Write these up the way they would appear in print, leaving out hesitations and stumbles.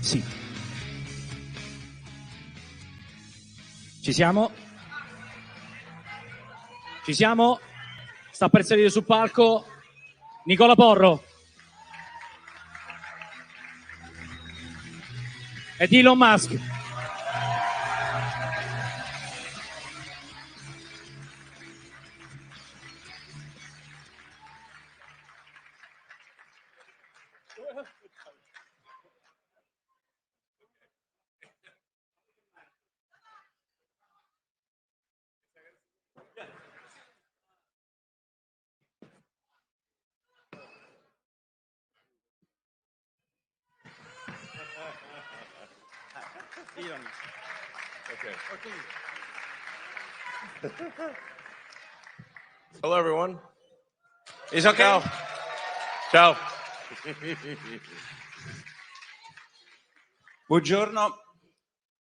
Sì. Ci siamo? Ci siamo? Sta per salire sul palco Nicola Porro ed Elon Musk. Elon. Okay. Hello, everyone. It's okay. Ciao. Ciao. Buongiorno.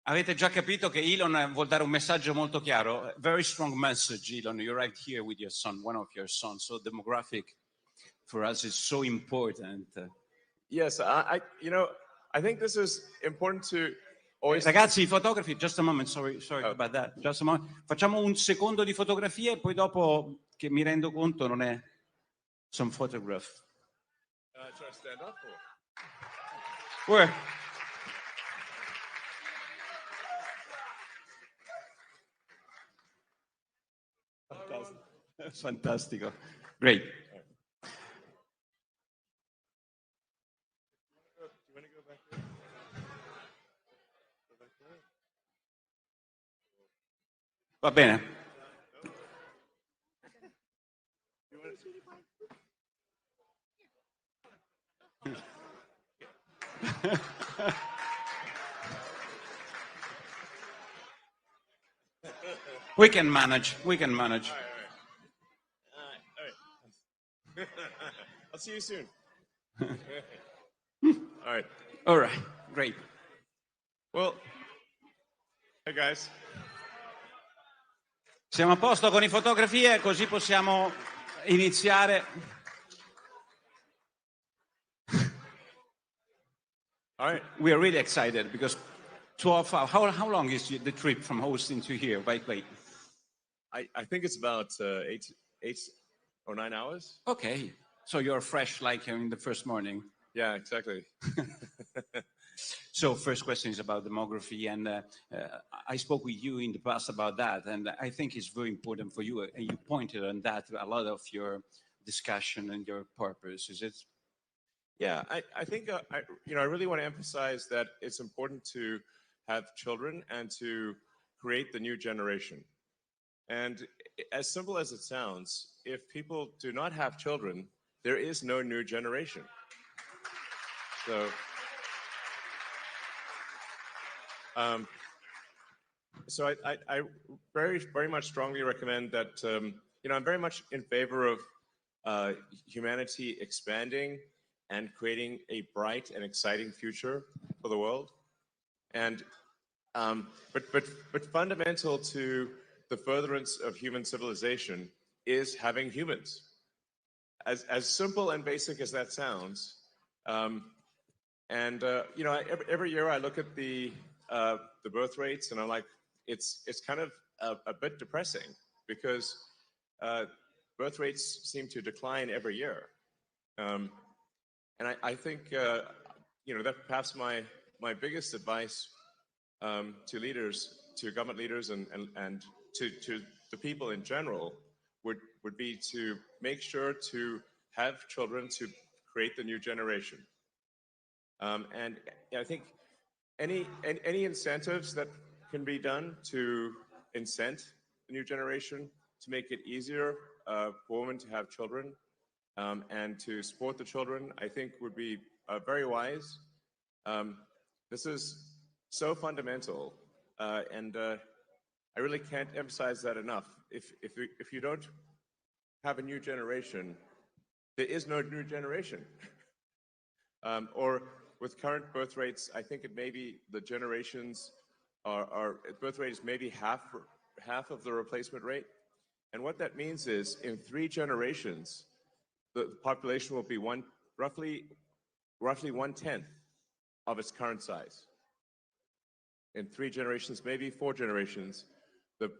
Avete già capito che Elon vuol dare un messaggio molto chiaro. Very strong message, Elon. You're right here with your son, one of your sons. So demographic for us is so important. Yes, I think this is important to always. Ragazzi, i fotografi, just a moment, sorry about that. Just a moment. Facciamo un secondo di fotografie e poi dopo, che mi rendo conto, non è some photograph. Should I stand up or? Where? Fantastico. Great. Va bene. We can manage. We can manage. All right. I'll see you soon. All right. All right. Great. Well, hey guys. Siamo a posto con le fotografie, così possiamo iniziare. All right. We are really excited because 12 hours. How long is the trip from Austin to here? Wait. I think it's about 8 or 9 hours. Okay. So you're fresh like in the first morning. Yeah, exactly. So first question is about demography, and I spoke with you in the past about that, and I think it's very important for you, and you pointed on that a lot of your discussion and your purpose. Is it? Yeah, I think I really want to emphasize that it's important to have children and to create the new generation. And as simple as it sounds, if people do not have children, there is no new generation. So I very much strongly recommend that, I'm very much in favor of humanity expanding and creating a bright and exciting future for the world. And but fundamental to the furtherance of human civilization is having humans. As simple and basic as that sounds, every year I look at the birth rates and I'm like, it's kind of a bit depressing because birth rates seem to decline every year. And I think that perhaps my biggest advice to leaders, to government leaders, and to the people in general would be to make sure to have children to create the new generation. And I think any incentives that can be done to incent the new generation, to make it easier for women to have children, and to support the children, I think would be very wise. This is so fundamental, and I really can't emphasize that enough. If you don't have a new generation, there is no new generation. Or with current birth rates, I think it may be the generations birth rate is maybe half of the replacement rate. And what that means is in 3 generations, the population will be roughly 1/10 of its current size. In 3 generations, maybe 4 generations, the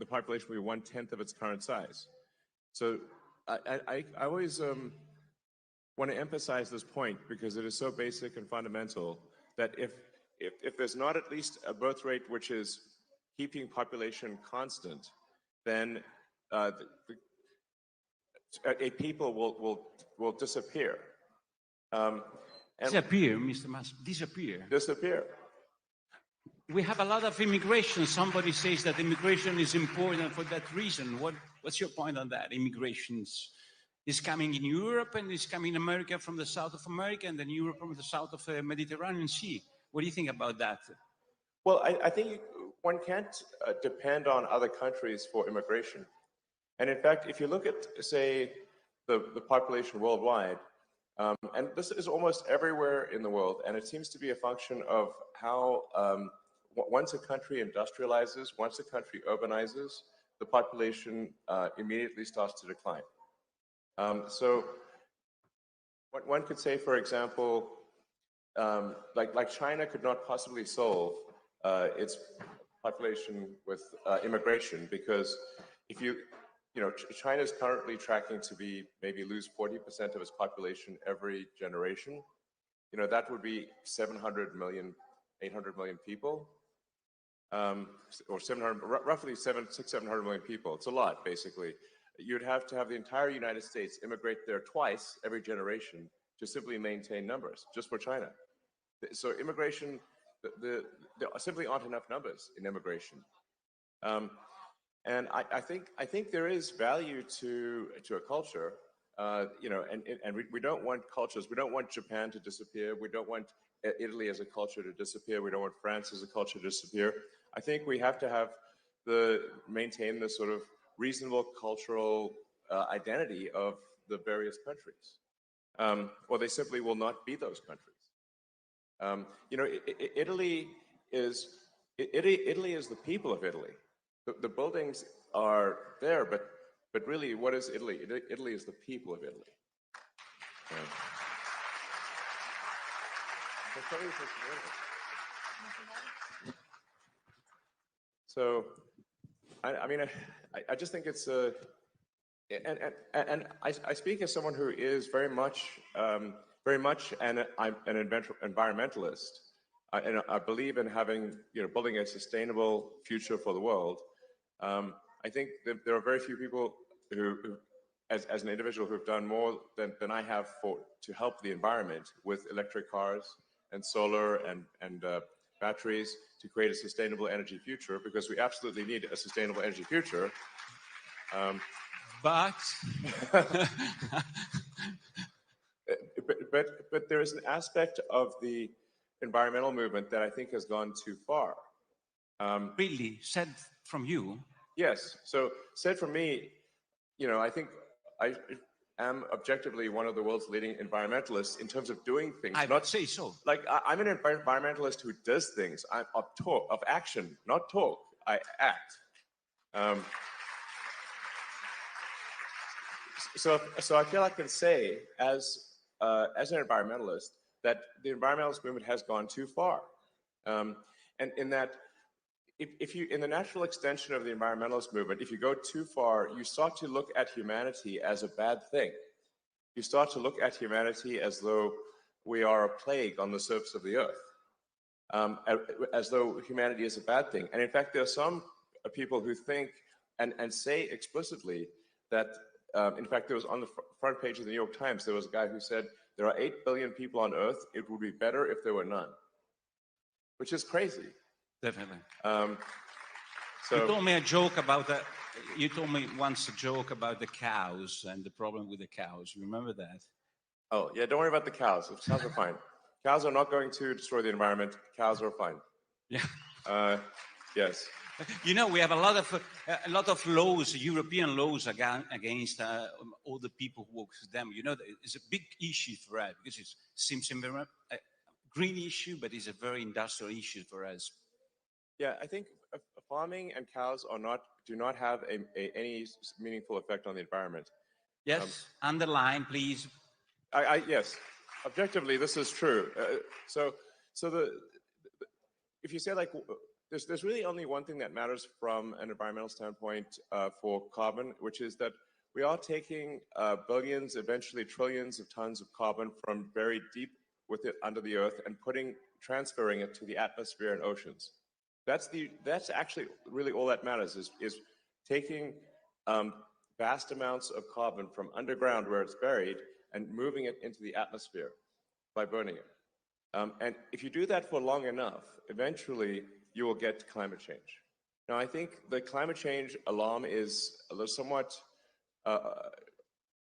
population will be 1/10 of its current size. So I always want to emphasize this point because it is so basic and fundamental that if there's not at least a birth rate which is keeping population constant, then a people will disappear. Disappear, Mr. Musk, disappear. Disappear. We have a lot of immigration. Somebody says that immigration is important for that reason. What's your point on that? Immigration is coming in Europe and is coming in America from the south of America and then Europe from the south of the Mediterranean Sea. What do you think about that? Well, I think one can't depend on other countries for immigration. And in fact, if you look at, say, the population worldwide, and this is almost everywhere in the world, and it seems to be a function of how once a country industrializes, once a country urbanizes, the population immediately starts to decline. So one could say, for example, like China could not possibly solve its population with immigration, because if China is currently tracking to be maybe lose 40% of its population every generation. That would be 700 million, 800 million people, or 700, roughly 700 million people. It's a lot, basically. You'd have to have the entire United States immigrate there twice every generation to simply maintain numbers, just for China. So immigration, there simply aren't enough numbers in immigration. And I think there is value to a culture, and we don't want cultures. We don't want Japan to disappear. We don't want Italy as a culture to disappear. We don't want France as a culture to disappear. I think we have to maintain the sort of reasonable cultural identity of the various countries, or they simply will not be those countries. Italy is the people of Italy. The buildings are there, but really, what is Italy? Italy is the people of Italy. So, I just think it's and I speak as someone who is very much an environmentalist, and I believe in building a sustainable future for the world. I think that there are very few people who as an individual, who have done more than I have to help the environment with electric cars and solar and batteries to create a sustainable energy future, because we absolutely need a sustainable energy future. But there is an aspect of the environmental movement that I think has gone too far. Really, said from you? Yes. So said from me, I think I am objectively one of the world's leading environmentalists in terms of doing things. I would say so. Like I'm an environmentalist who does things. I'm of action, not talk. I act. So I feel I can say, as an environmentalist, that the environmentalist movement has gone too far, and in that, if you, in the natural extension of the environmentalist movement, if you go too far, you start to look at humanity as a bad thing. You start to look at humanity as though we are a plague on the surface of the earth, as though humanity is a bad thing. And in fact, there are some people who think and say explicitly that, in fact, there was on the front page of the New York Times, there was a guy who said, there are 8 billion people on Earth. It would be better if there were none, which is crazy. Definitely. So you told me a joke about that. You told me once a joke about the cows and the problem with the cows. You remember that? Oh, yeah, don't worry about the cows. The cows are fine. Cows are not going to destroy the environment. Cows are fine. Yeah. Yes. We have a lot of laws, European laws against all the people who work with them. It's a big issue for us because it seems a green issue, but it's a very industrial issue for us. Yeah, I think farming and cows do not have any meaningful effect on the environment. Yes, underline, please. Yes, objectively, this is true. So So if you say like, there's really only one thing that matters from an environmental standpoint for carbon, which is that we are taking billions, eventually trillions of tons of carbon from buried deep with it under the earth and transferring it to the atmosphere and oceans. That's actually really all that matters is taking vast amounts of carbon from underground where it's buried and moving it into the atmosphere by burning it. And if you do that for long enough, eventually you will get climate change. Now, I think the climate change alarm is somewhat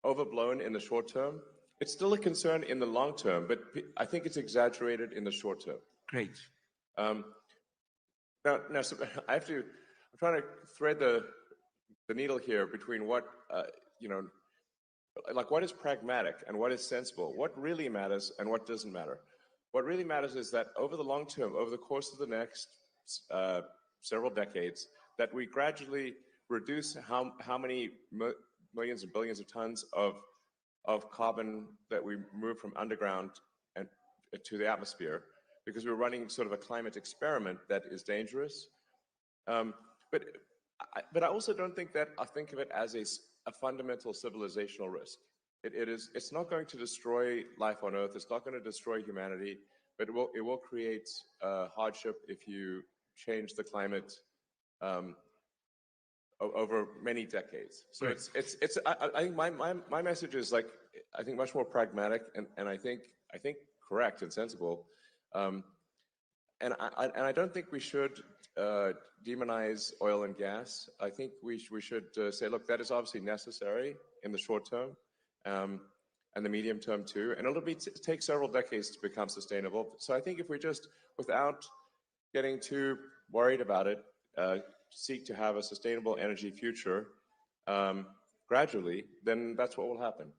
overblown in the short term. It's still a concern in the long term, but I think it's exaggerated in the short term. Great. Now, so I'm trying to thread the needle here between what, like what is pragmatic and what is sensible, what really matters and what doesn't matter. What really matters is that over the long term, over the course of the next several decades, that we gradually reduce how many millions and billions of tons of carbon that we move from underground and to the atmosphere, because we're running sort of a climate experiment that is dangerous. But I also don't think that I think of it as a fundamental civilizational risk. It's not going to destroy life on Earth. It's not going to destroy humanity, but it will create hardship if you change the climate over many decades. So right. I think my message is like, I think much more pragmatic and I think correct and sensible. And I don't think we should demonize oil and gas. I think we should say, look, that is obviously necessary in the short term and the medium term too, and it'll take several decades to become sustainable. So I think if we just, without getting too worried about it, seek to have a sustainable energy future gradually, then that's what will happen.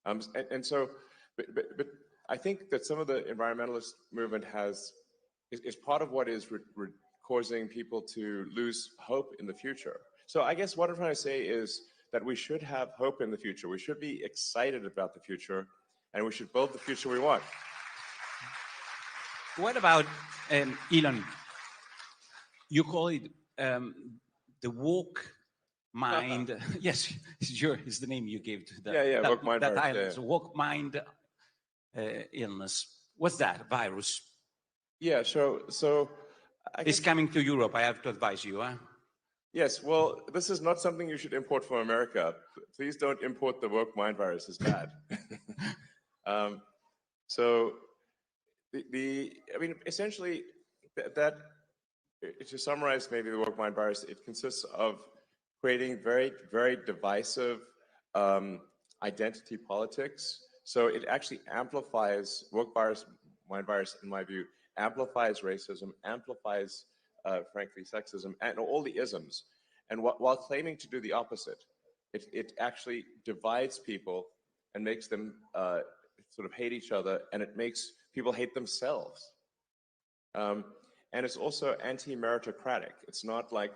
And so, but I think that some of the environmentalist movement is part of what is causing people to lose hope in the future. So I guess what I'm trying to say is that we should have hope in the future. We should be excited about the future, and we should build the future we want. What about Elon? You call it the woke mind. Yes, it's the name you gave to that. Woke mind that virus. illness, woke mind illness. What's that virus? Yeah, so it's coming to Europe. I have to advise you, huh? Yes, well, this is not something you should import from America. Please don't import the woke mind virus. It's bad. So I mean, essentially, that to summarize maybe the woke mind virus, it consists of creating very, very divisive identity politics. So it actually amplifies woke mind virus, in my view, amplifies racism, amplifies, frankly, sexism, and all the isms. And while claiming to do the opposite, it actually divides people and makes them sort of hate each other, and it makes people hate themselves. And it's also anti-meritocratic. It's not like,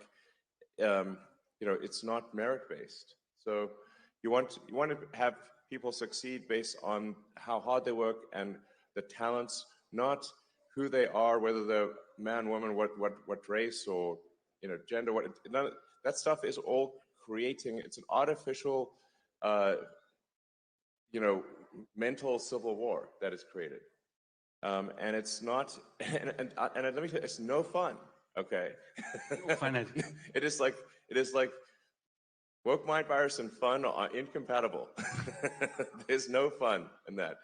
it's not merit-based. So you want to have people succeed based on how hard they work and the talents, not who they are, whether they're man, woman, what race or gender. That stuff is all creating. It's an artificial, mental civil war that is created, and it's not. And let me tell you, it's no fun. Okay, it is like woke mind virus and fun are incompatible. There's no fun in that.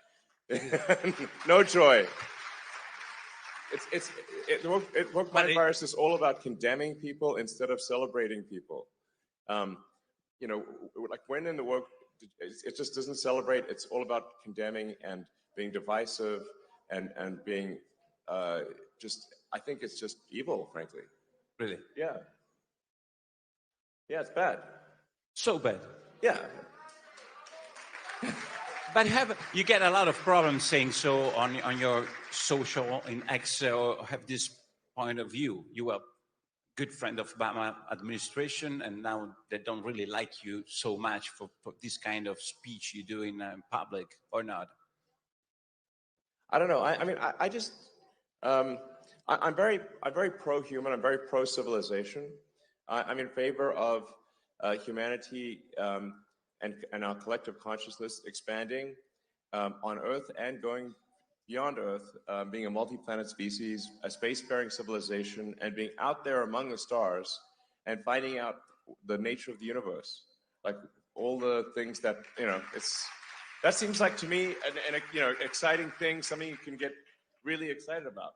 No joy. Woke mind virus is all about condemning people instead of celebrating people. Like when in the woke, it just doesn't celebrate. It's all about condemning and being divisive and being I think it's just evil, frankly. Really? Yeah. Yeah, it's bad. So bad. Yeah. But you get a lot of problems saying so on your social in X, or have this point of view. You were a good friend of Obama administration, and now they don't really like you so much for this kind of speech you do in public, or not? I don't know. I mean, I just I'm very pro-human. I'm very pro-civilization. I'm in favor of humanity and our collective consciousness expanding on Earth and going beyond Earth, being a multi-planet species, a spacefaring civilization, and being out there among the stars and finding out the nature of the universe, like all the things that that seems like to me an exciting thing, something you can get really excited about.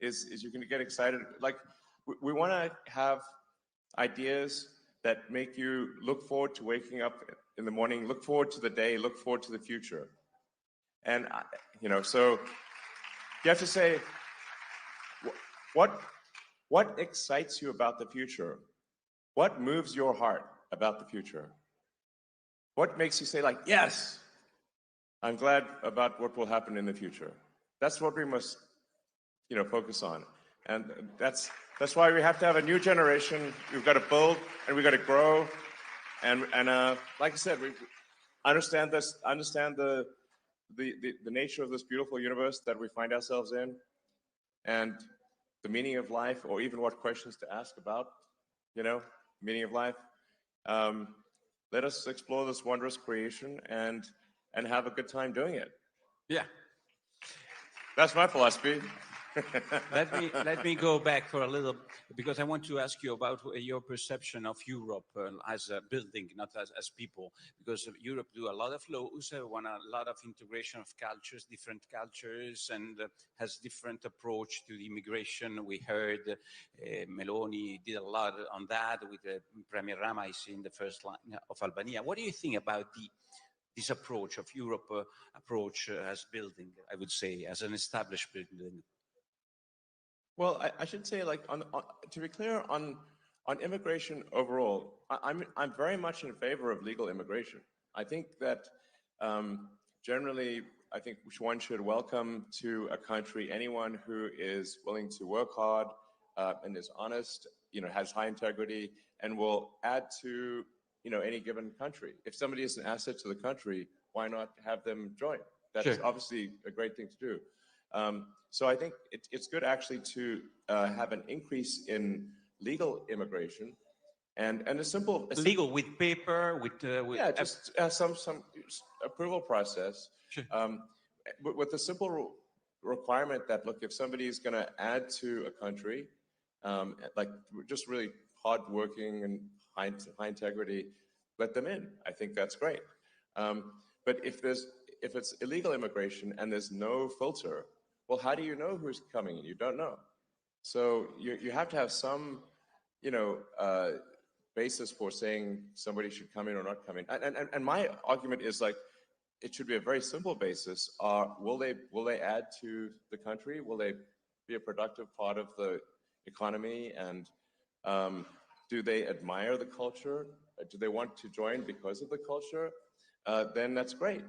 Is you can get excited, like we want to have ideas that make you look forward to waking up in the morning, look forward to the day, look forward to the future. And so you have to say, what excites you about the future? What moves your heart about the future? What makes you say, like, yes, I'm glad about what will happen in the future? That's what we must focus on. And that's why we have to have a new generation. We've got to build and we've got to grow. And like I said, we understand the nature of this beautiful universe that we find ourselves in, and the meaning of life, or even what questions to ask about, meaning of life. Let us explore this wondrous creation and have a good time doing it. Yeah. That's my philosophy. Let me go back for a little, because I want to ask you about your perception of Europe as a building, not as people, because Europe do a lot of laws, want a lot of integration of cultures, different cultures, and has different approach to the immigration. We heard Meloni did a lot on that with Premier Rama, I see, in the first line of Albania. What do you think about this approach of Europe, approach as building, I would say, as an established building? Well, I should say, like, to be clear on immigration overall, I'm very much in favor of legal immigration. I think that generally, I think one should welcome to a country anyone who is willing to work hard and is honest, has high integrity, and will add to any given country. If somebody is an asset to the country, why not have them join? That's obviously a great thing to do. So I think it's good actually to have an increase in legal immigration, and a simple legal with paper, with just some approval process. Sure. With the simple requirement that, look, if somebody is going to add to a country, like just really hardworking and high integrity, let them in. I think that's great. But if it's illegal immigration and there's no filter, well, how do you know who's coming in? You don't know. So you have to have some, basis for saying somebody should come in or not come in. And my argument is, like, it should be a very simple basis. Will they add to the country? Will they be a productive part of the economy? And do they admire the culture? Do they want to join because of the culture? Then that's great.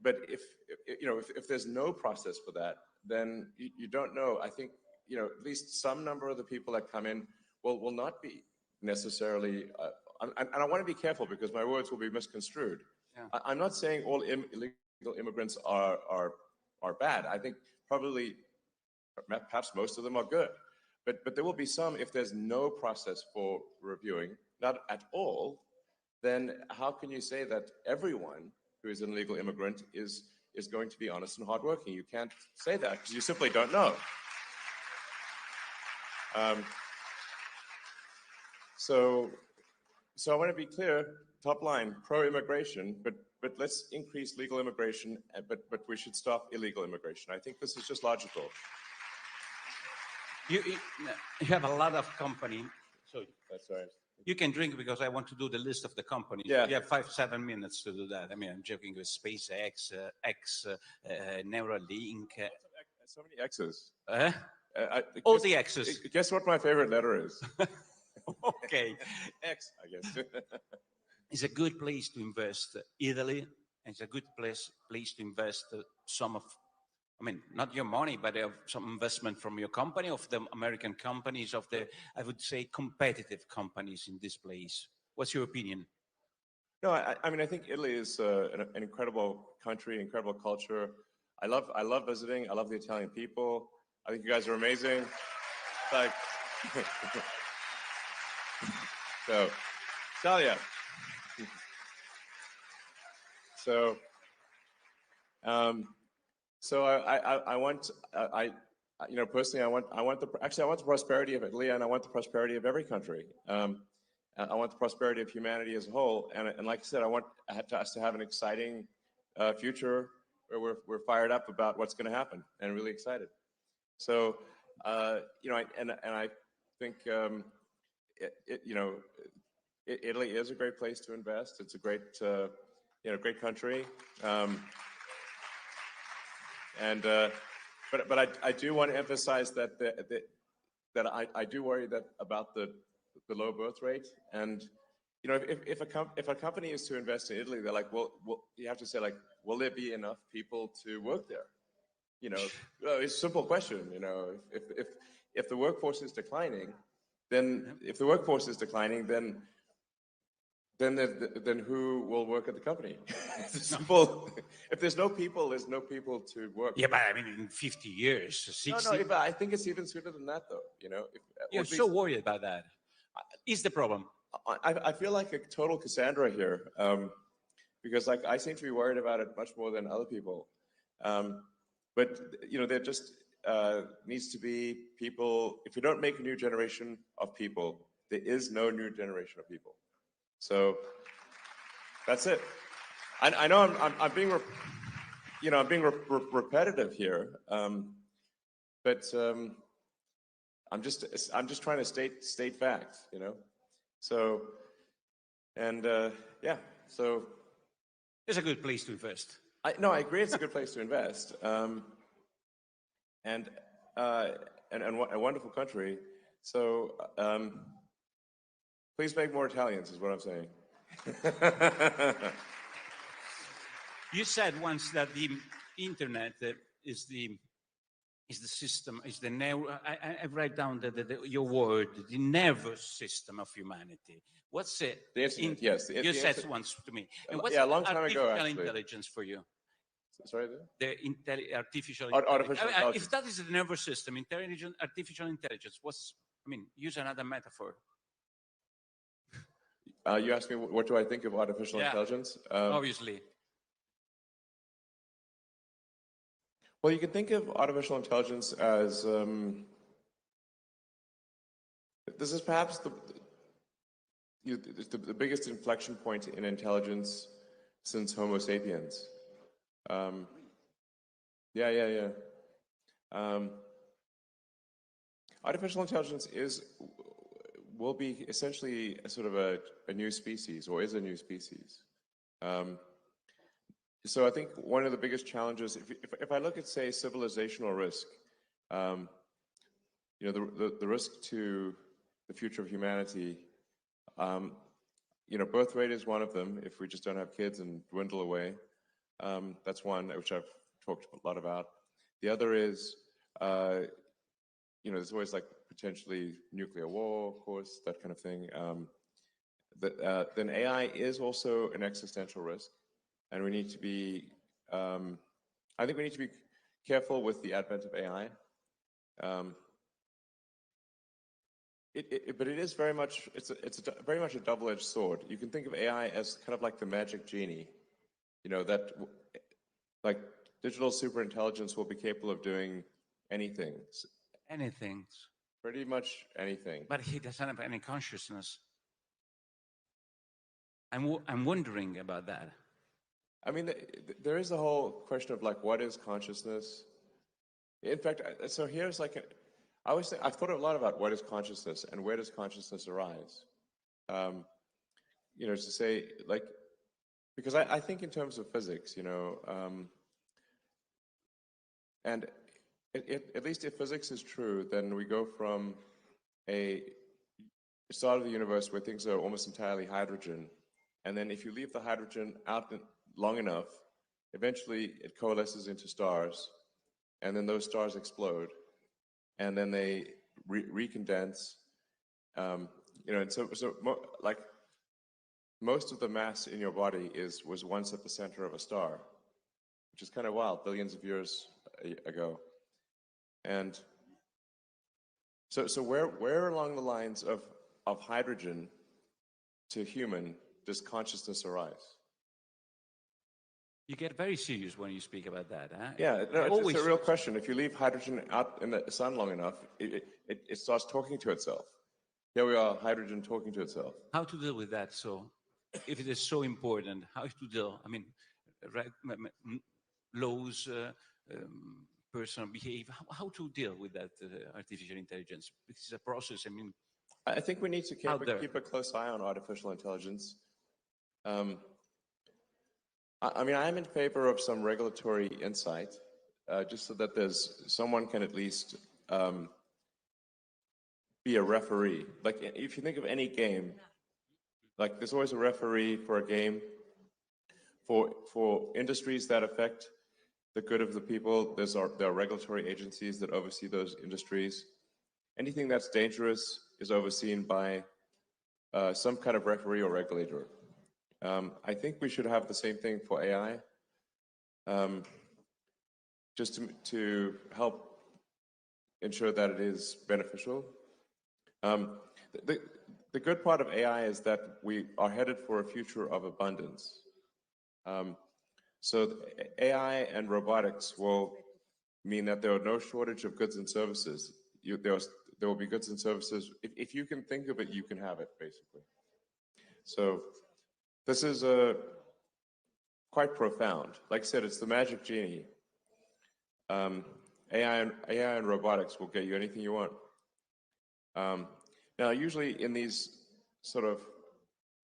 But if there's no process for that, then you don't know. I think at least some number of the people that come in will not be necessarily. And I want to be careful because my words will be misconstrued. Yeah. I'm not saying all illegal immigrants are bad. I think probably perhaps most of them are good. But there will be some, if there's no process for reviewing, not at all, then how can you say that everyone who is an illegal immigrant is going to be honest and hardworking? You can't say that because you simply don't know. So I want to be clear, top line, pro-immigration, but let's increase legal immigration, but we should stop illegal immigration. I think this is just logical. You have a lot of company. So that's right. You can drink because I want to do the list of the companies. Yeah. You have 5-7 minutes to do that. I mean, I'm joking with SpaceX, Neuralink. So many X's. All the X's. Guess what my favorite letter is? Okay. X, I guess. It's a good place to invest. Italy, it's a good place to invest some of, I mean, not your money, but some investment from your company, of the American companies, of the, I would say, competitive companies in this place. What's your opinion? No, I mean, I think Italy is an incredible country, incredible culture. I love visiting. I love the Italian people. I think you guys are amazing. Like, so, Italia. So, I want, personally, I want the prosperity of Italy, and I want the prosperity of every country. I want the prosperity of humanity as a whole, and like I said, I want us to have an exciting future where we're fired up about what's going to happen and really excited. So, I think Italy is a great place to invest. It's a great great country. But I do want to emphasize that I do worry about the low birth rate. And if a company is to invest in Italy, they're like, well, you have to say, like, will there be enough people to work there? It's a simple question. If the workforce is declining, then then who will work at the company? It's simple. If there's no people, there's no people to work. Yeah, but I mean, in 50 years, 60. No, but I think it's even sooner than that, though. You're so worried about that. Is the problem? I feel like a total Cassandra here, because like I seem to be worried about it much more than other people. But there just needs to be people. If you don't make a new generation of people, there is no new generation of people. So that's it. I know I'm being repetitive here, but I'm just trying to state facts, So so it's a good place to invest. I agree, it's a good place to invest, and a wonderful country. So please make more Italians, is what I'm saying. You said once that the internet is the system, is the I write down your word, the nervous system of humanity. What's it? The internet, yes. You said once to me. And what's a long time ago, artificial actually. Intelligence for you? Sorry? Artificial intelligence. If that is the nervous system, artificial intelligence, use another metaphor. You asked me, what do I think of artificial intelligence? Obviously. Well, you can think of artificial intelligence as this is perhaps the biggest inflection point in intelligence since Homo sapiens. Artificial intelligence will be essentially a sort of a new species, or is a new species. So I think one of the biggest challenges, if I look at, say, civilizational risk, the risk to the future of humanity, birth rate is one of them. If we just don't have kids and dwindle away, that's one which I've talked a lot about. The other is, there's always like potentially nuclear war, of course, that kind of thing. Then AI is also an existential risk. And we need to be, I think we need to be careful with the advent of AI. But it is very much, very much a double-edged sword. You can think of AI as kind of like the magic genie, that like digital superintelligence will be capable of doing anything. Anything. Pretty much anything. But he doesn't have any consciousness. I'm wondering about that. I mean, there is the whole question of like, what is consciousness? In fact, so here's like, I've thought a lot about what is consciousness and where does consciousness arise? To say like, because I think in terms of physics, and at least if physics is true, then we go from a start of the universe where things are almost entirely hydrogen. And then if you leave the hydrogen out long enough, eventually it coalesces into stars, and then those stars explode, and then they recondense. And like most of the mass in your body was once at the center of a star. which is kind of wild, billions of years ago. And so where along the lines of hydrogen to human does consciousness arise? You get very serious when you speak about that, huh? Yeah, no, it's a real question. If you leave hydrogen out in the sun long enough, it starts talking to itself. Here we are, hydrogen talking to itself. How to deal with that? So, if it is so important, how to deal? I mean, laws, personal behavior. How to deal with that artificial intelligence? This is a process. I mean, I think we need to keep a close eye on artificial intelligence. I mean, I'm in favor of some regulatory insight, just so that someone can at least be a referee. Like, if you think of any game, like there's always a referee for a game. For industries that affect the good of the people, there are regulatory agencies that oversee those industries. Anything that's dangerous is overseen by some kind of referee or regulator. I think we should have the same thing for AI, just to help ensure that it is beneficial. The good part of AI is that we are headed for a future of abundance. So AI and robotics will mean that there are no shortage of goods and services. There will be goods and services. If you can think of it, you can have it, basically. So this is quite profound. Like I said, it's the magic genie. AI and robotics will get you anything you want. Now, usually in these sort of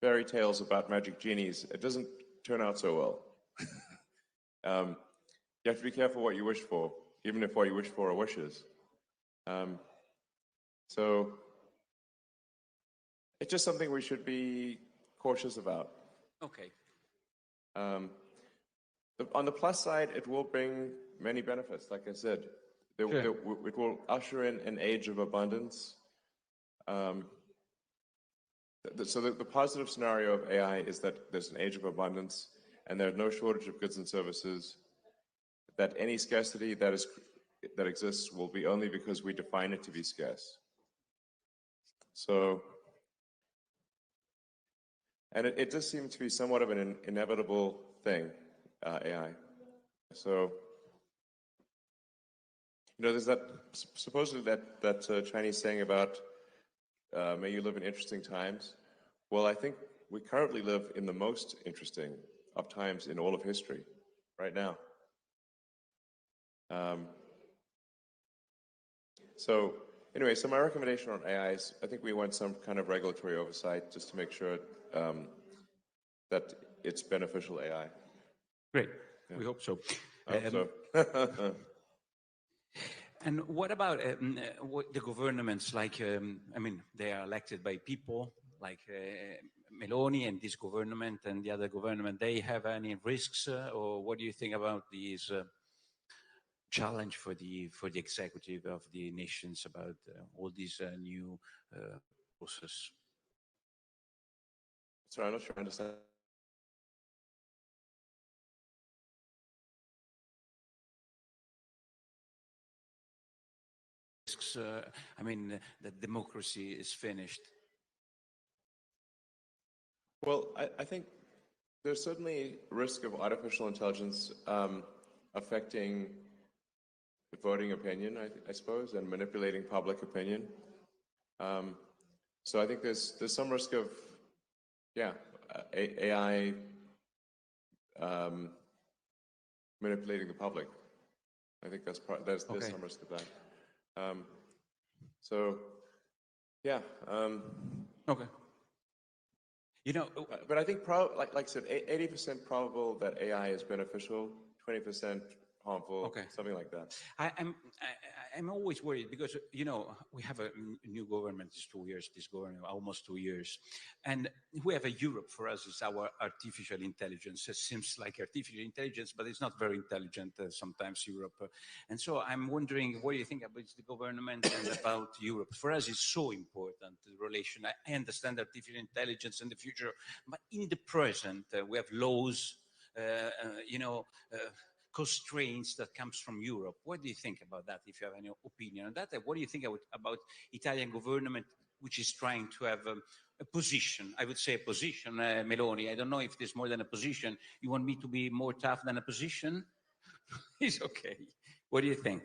fairy tales about magic genies, it doesn't turn out so well. You have to be careful what you wish for, even if what you wish for are wishes. So it's just something we should be cautious about. Okay. On the plus side, it will bring many benefits. Like I said, it will usher in an age of abundance. So the positive scenario of AI is that there's an age of abundance, and there's no shortage of goods and services. That any scarcity that exists will be only because we define it to be scarce. So, and it does seem to be somewhat of an inevitable thing, AI. So, there's that supposedly that Chinese saying about may you live in interesting times. Well, I think we currently live in the most interesting of times in all of history, right now. So anyway, so my recommendation on AI is I think we want some kind of regulatory oversight just to make sure that it's beneficial AI. Great. Yeah. We hope so. I hope so. And what about the governments? Like, I mean, they are elected by people, like Meloni and this government and the other government. They have any risks, or what do you think about these challenge for the executive of the nations about all these new process? Sorry, I'm not sure I understand. I mean, that democracy is finished. Well, I think there's certainly risk of artificial intelligence affecting voting opinion, I suppose, and manipulating public opinion. So I think there's some risk of, AI manipulating the public. I think there's some risk of that. So, yeah. Okay. But I think, like I said, 80% probable that AI is beneficial, 20% harmful, something like that. I'm always worried because, we have a new government, it's 2 years, this government, almost 2 years. And we have a Europe, for us, is our artificial intelligence. It seems like artificial intelligence, but it's not very intelligent sometimes, Europe. And so I'm wondering, what do you think about the government and about Europe? For us, it's so important, the relation. I understand artificial intelligence in the future, but in the present, we have laws, constraints that comes from Europe. What do you think about that, if you have any opinion on that? And what do you think about Italian government, which is trying to have a position, I would say a position, Meloni? I don't know if there's more than a position. You want me to be more tough than a position? It's okay. What do you think?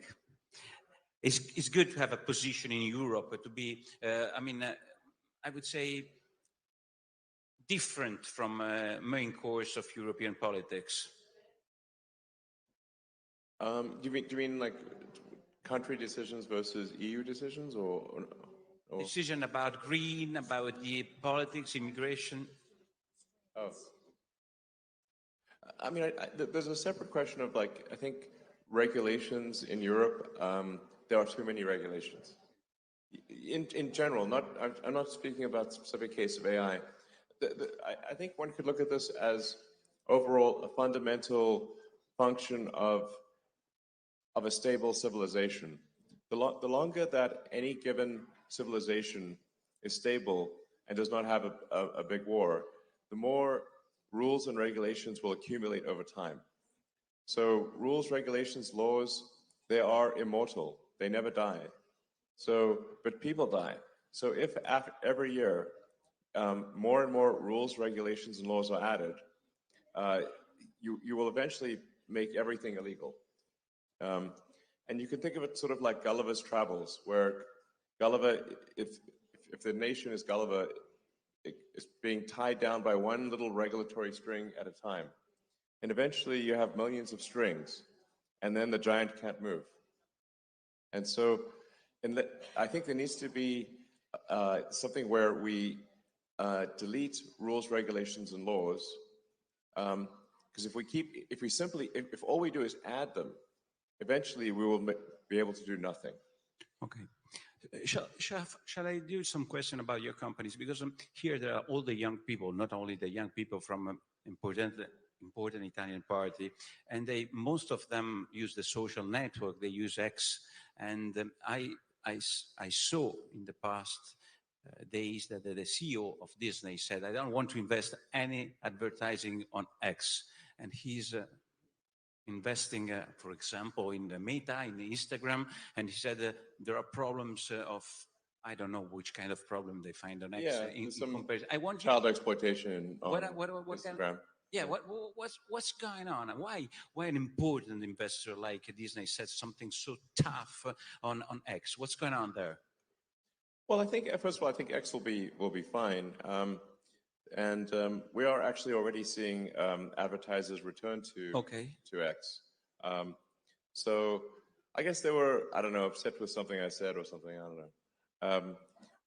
It's good to have a position in Europe, to be, I would say, different from main course of European politics. Do you mean like country decisions versus EU decisions, or? Decision about green, about the politics, immigration? Oh. I mean, there's a separate question of, like, I think regulations in Europe, there are too many regulations. In general, I'm not speaking about specific case of AI. I think one could look at this as overall a fundamental function of a stable civilization. The longer that any given civilization is stable and does not have a big war, the more rules and regulations will accumulate over time. So rules, regulations, laws, they are immortal. They never die. But people die. So if every year more and more rules, regulations, and laws are added, you will eventually make everything illegal. And you can think of it sort of like Gulliver's Travels, where Gulliver, if the nation is Gulliver, it's being tied down by one little regulatory string at a time. And eventually you have millions of strings, and then the giant can't move. And so I think there needs to be something where we delete rules, regulations, and laws. Because if all we do is add them, eventually we will be able to do nothing. Okay. Shall I do some question about your companies? Because here there are all the young people, not only the young people from important Italian party, and most of them use the social network. They use X, and I saw in the past days that the CEO of Disney said, "I don't want to invest any advertising on X," and he's investing, for example, in the Meta, in the Instagram, and he said there are problems of, I don't know which kind of problem they find on X. Yeah, in some comparison. child exploitation on Instagram. What's going on? Why an important investor like Disney said something so tough on X? What's going on there? Well, I think first of all, I think X will be fine. And we are actually already seeing advertisers return to X. So I guess they were, I don't know, upset with something I said or something, I don't know.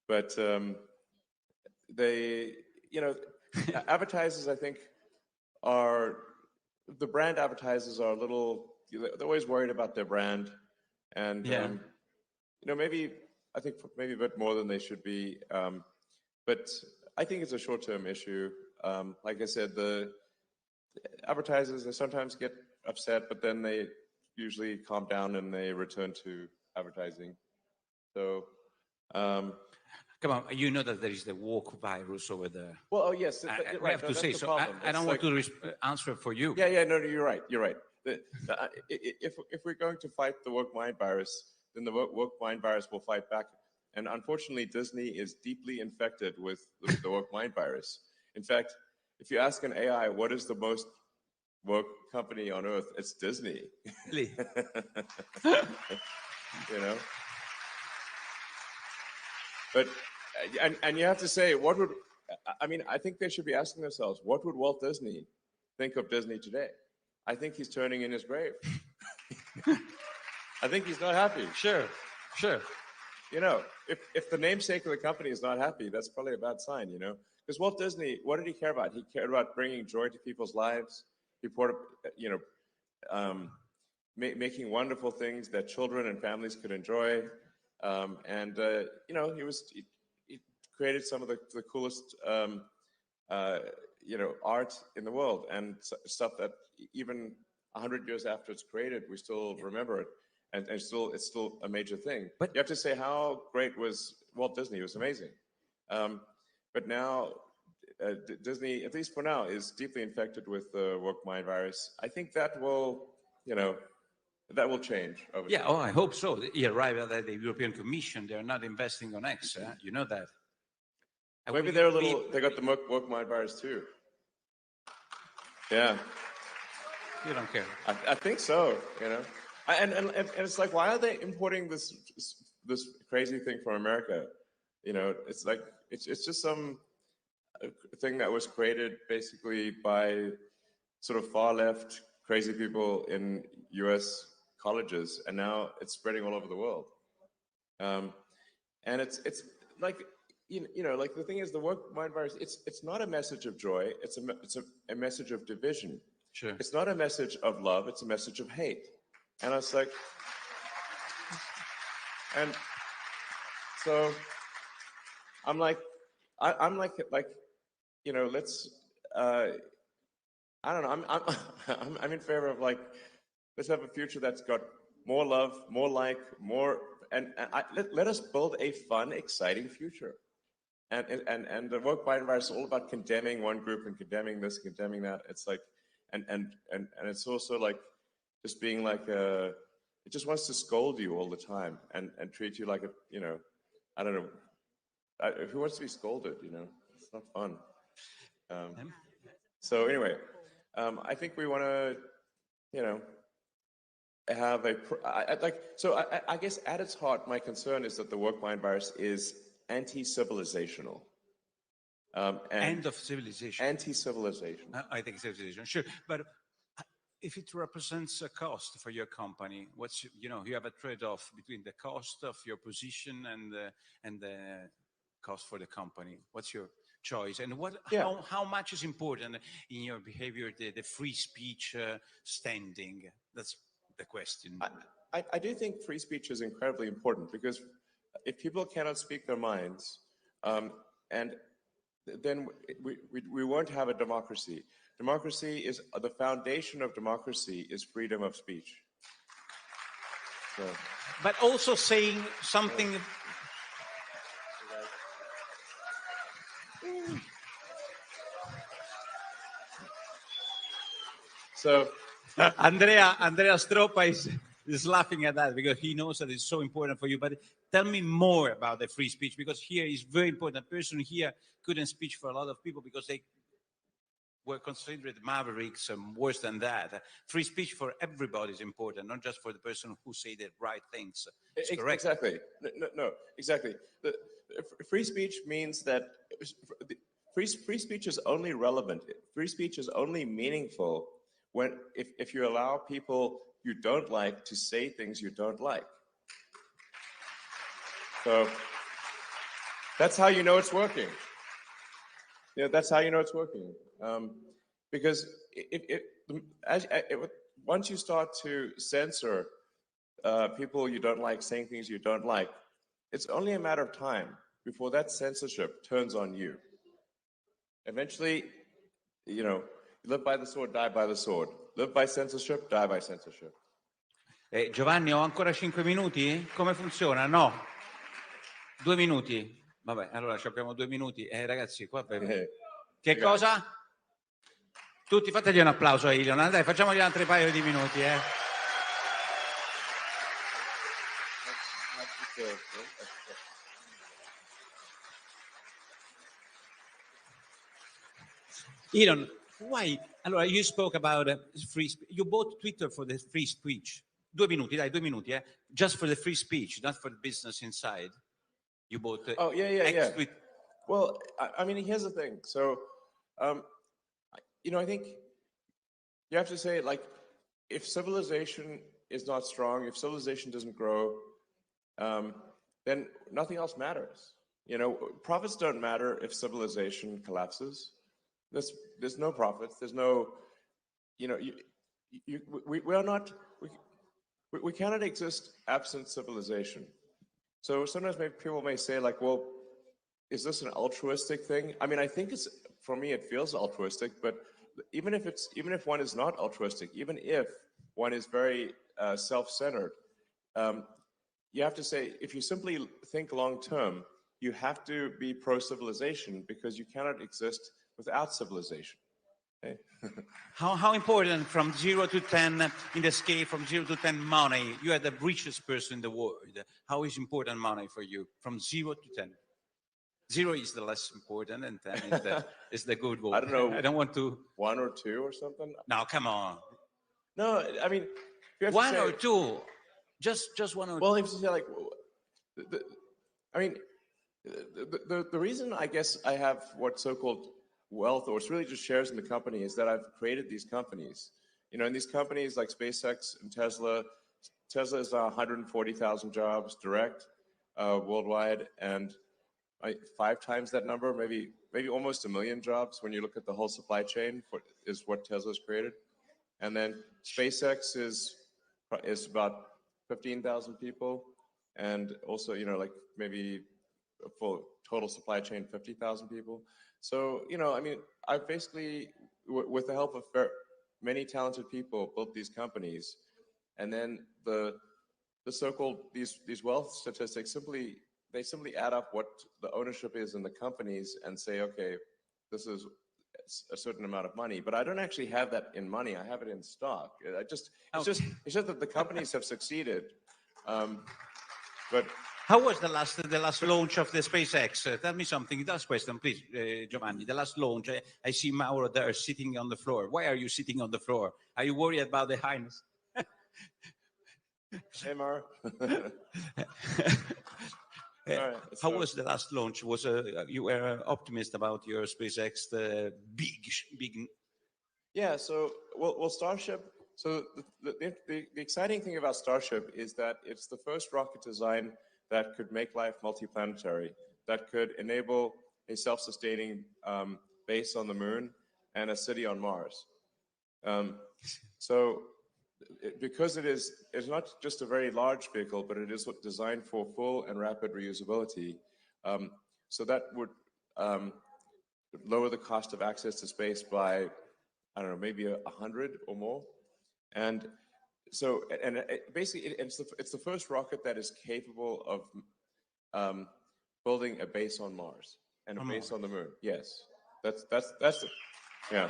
But they, advertisers, I think, the brand advertisers are a little, they're always worried about their brand. And, maybe a bit more than they should be. But I think it's a short-term issue. Like I said, the advertisers, they sometimes get upset, but then they usually calm down and they return to advertising. So, come on, you know that there is the woke virus over there. Well, oh yes, we have to say so. I don't want to answer for you. Yeah, no, you're right. If we're going to fight the woke mind virus, then the woke mind virus will fight back. And unfortunately, Disney is deeply infected with the woke mind virus. In fact, if you ask an AI, what is the most woke company on earth, it's Disney. Really? But, and you have to say, I think they should be asking themselves, what would Walt Disney think of Disney today? I think he's turning in his grave. I think he's not happy. Sure. If the namesake of the company is not happy, that's probably a bad sign, Because Walt Disney, what did he care about? He cared about bringing joy to people's lives. He making wonderful things that children and families could enjoy. He created some of the coolest, art in the world, and stuff that even 100 years after it's created, we still remember it. And it's still a major thing. But you have to say, how great was Walt Disney? It was amazing. But now, Disney, at least for now, is deeply infected with the woke mind virus. I think that will that will change over Yeah, time. I hope so. He arrived at the European Commission. They're not investing on X. You know that. Maybe they're they got the woke mind virus too. Yeah. You don't care. I think so, And it's like, why are they importing this crazy thing from America? It's like, it's just some thing that was created basically by sort of far left crazy people in US colleges, and now it's spreading all over the world. And it's like, like the thing is, the woke mind virus, it's not a message of joy, it's a message of division. Sure. It's not a message of love, it's a message of hate. And I was like, and so I'm like, let's, I don't know, I'm in favor of like, let's have a future that's got more love, more more, and let us build a fun, exciting future. And the woke mind virus is all about condemning one group and condemning this, condemning that. It's like, and it's also like just being like it just wants to scold you all the time and treat you like I don't know, who wants to be scolded? It's not fun. So anyway, I think we want to have I guess at its heart, my concern is that the woke mind virus is anti-civilizational. End of civilization. Anti-civilization. I think civilization, sure. But if it represents a cost for your company, you have a trade-off between the cost of your position and the cost for the company. What's your choice? And how much is important in your behavior, the free speech standing? That's the question. I do think free speech is incredibly important, because if people cannot speak their minds, and then we won't have a democracy. Democracy is the foundation of democracy is freedom of speech. So. But also saying something. So Andrea Stroppa is laughing at that because he knows that it's so important for you. But tell me more about the free speech, because here is very important. A person here couldn't speak for a lot of people because they were considered mavericks and worse than that. Free speech for everybody is important, not just for the person who say the right things. It's correct. Exactly. No, exactly. The free speech means that free speech is only relevant. Free speech is only meaningful when if you allow people you don't like to say things you don't like. So that's how you know it's working. That's how you know it's working. Because once you start to censor people you don't like saying things you don't like, it's only a matter of time before that censorship turns on you. Eventually, you live by the sword, die by the sword. Live by censorship, die by censorship. Giovanni, ho ancora 5 minuti? Come funziona? No. 2 minuti. Vabbè, allora ci abbiamo 2 minuti. Ragazzi, qua che cosa? Tutti fategli un applauso a Elon. Dai, facciamogli un altro paio di minuti, Elon, why? Allora, you spoke about free speech. You bought Twitter for the free speech. 2 minuti, dai, 2 minuti, just for the free speech, not for the business inside. You bought. Yeah. Well, I mean, here's the thing. So, I think you have to say, like, if civilization is not strong, if civilization doesn't grow, then nothing else matters. Profits don't matter if civilization collapses. There's no profits. There's no, we cannot exist absent civilization. So sometimes people may say, like, well, is this an altruistic thing? I mean, I think for me, it feels altruistic, but even if one is not altruistic, even if one is very self-centered, you have to say, if you simply think long-term, you have to be pro-civilization, because you cannot exist without civilization. Hey. How important from 0 to 10 in the scale from 0 to 10 money? You are the richest person in the world. How is important money for you from 0 to 10? 0 is the less important, and 10 is the good one. I don't know. I don't want to. 1 or 2 or something. No, come on. No, I mean, you have 1 to say, or 2. Just 1 or 2. well, if you say like, I mean, the reason I guess I have what so-called wealth, or it's really just shares in the company, is that I've created these companies. You know, in these companies like SpaceX and Tesla, Tesla is 140,000 jobs direct worldwide, and 5 times that number, maybe almost 1 million jobs when you look at the whole supply chain is what Tesla's created. And then SpaceX is about 15,000 people, and also, you know, like maybe a full total supply chain 50,000 people. So, you know, I mean, I've basically, with the help of many talented people, built these companies, and then the so-called these wealth statistics simply add up what the ownership is in the companies and say, okay, this is a certain amount of money. But I don't actually have that in money. I have it in stock. It's just that the companies have succeeded. But how was the last launch of the SpaceX? Tell me something. Last question, please, Giovanni. The last launch. I see Mauro there sitting on the floor. Why are you sitting on the floor? Are you worried about the highness? Hey, Mauro. How was the last launch? Was you were optimist about your SpaceX big? Yeah. So well, Starship. So the exciting thing about Starship is that it's the first rocket design that could make life multiplanetary, that could enable a self-sustaining base on the moon and a city on Mars. Because it's not just a very large vehicle, but it is designed for full and rapid reusability. So that would lower the cost of access to space by, I don't know, maybe 100 or more. And so, basically, it's the first rocket that is capable of building a base on Mars and a base on the moon. Yes, that's yeah.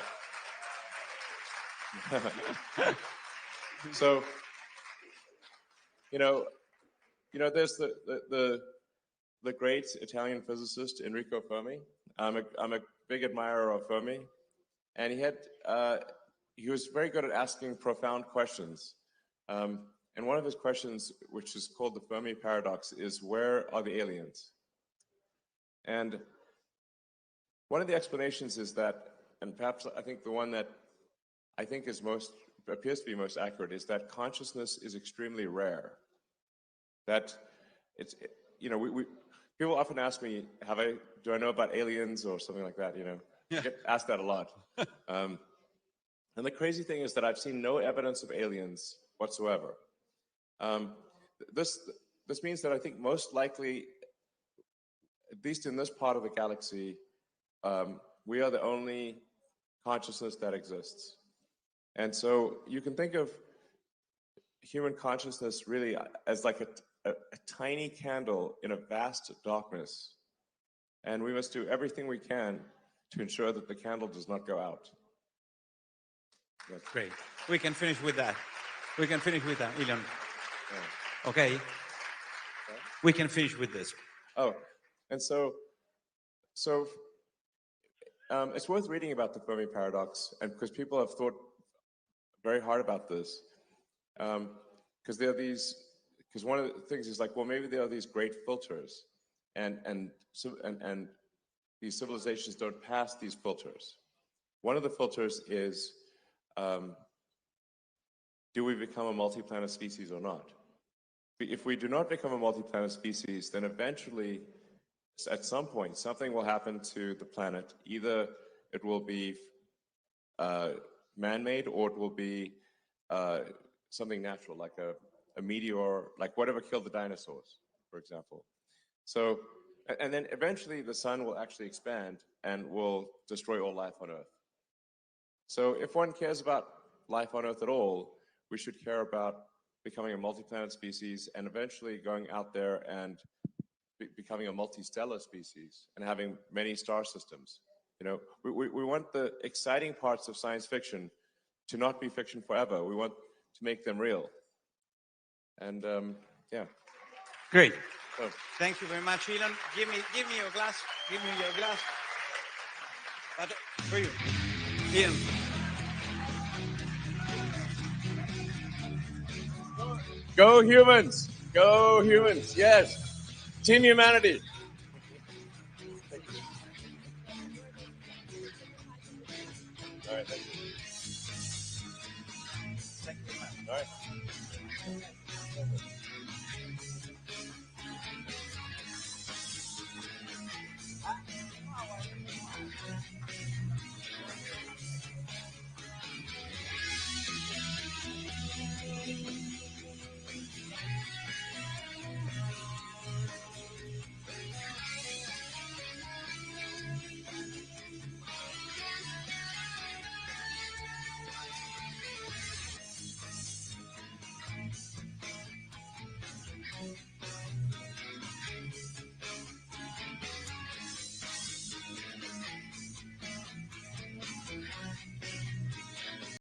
So, you know, there's the great Italian physicist Enrico Fermi. I'm a big admirer of Fermi, and he was very good at asking profound questions. And one of his questions, which is called the Fermi paradox, is where are the aliens? And one of the explanations is that, and perhaps I think the one that I think appears to be most accurate, is that consciousness is extremely rare. That people often ask me, do I know about aliens or something like that? You know, I get asked that a lot. And the crazy thing is that I've seen no evidence of aliens whatsoever. This means that I think most likely, at least in this part of the galaxy, we are the only consciousness that exists. And so you can think of human consciousness really as like a tiny candle in a vast darkness. And we must do everything we can to ensure that the candle does not go out. That's great. We can finish with that. Elon. Okay. We can finish with this. Oh, and so it's worth reading about the Fermi paradox, and because people have thought very hard about this, because one of the things is like, well, maybe there are these great filters, and these civilizations don't pass these filters. One of the filters is, do we become a multi-planet species or not? If we do not become a multi-planet species, then eventually, at some point, something will happen to the planet. Either it will be man-made, or it will be something natural, like a meteor, like whatever killed the dinosaurs, for example. So, and then eventually the sun will actually expand and will destroy all life on Earth. So if one cares about life on Earth at all, we should care about becoming a multi-planet species and eventually going out there and becoming a multi-stellar species and having many star systems. You know, we want the exciting parts of science fiction to not be fiction forever. We want to make them real. And yeah. Great. So, Thank you very much, Elon. Give me your glass. Give me your glass. But for you, Elon. go humans! Go humans! Yes, Team Humanity. All right. Thank you. All right.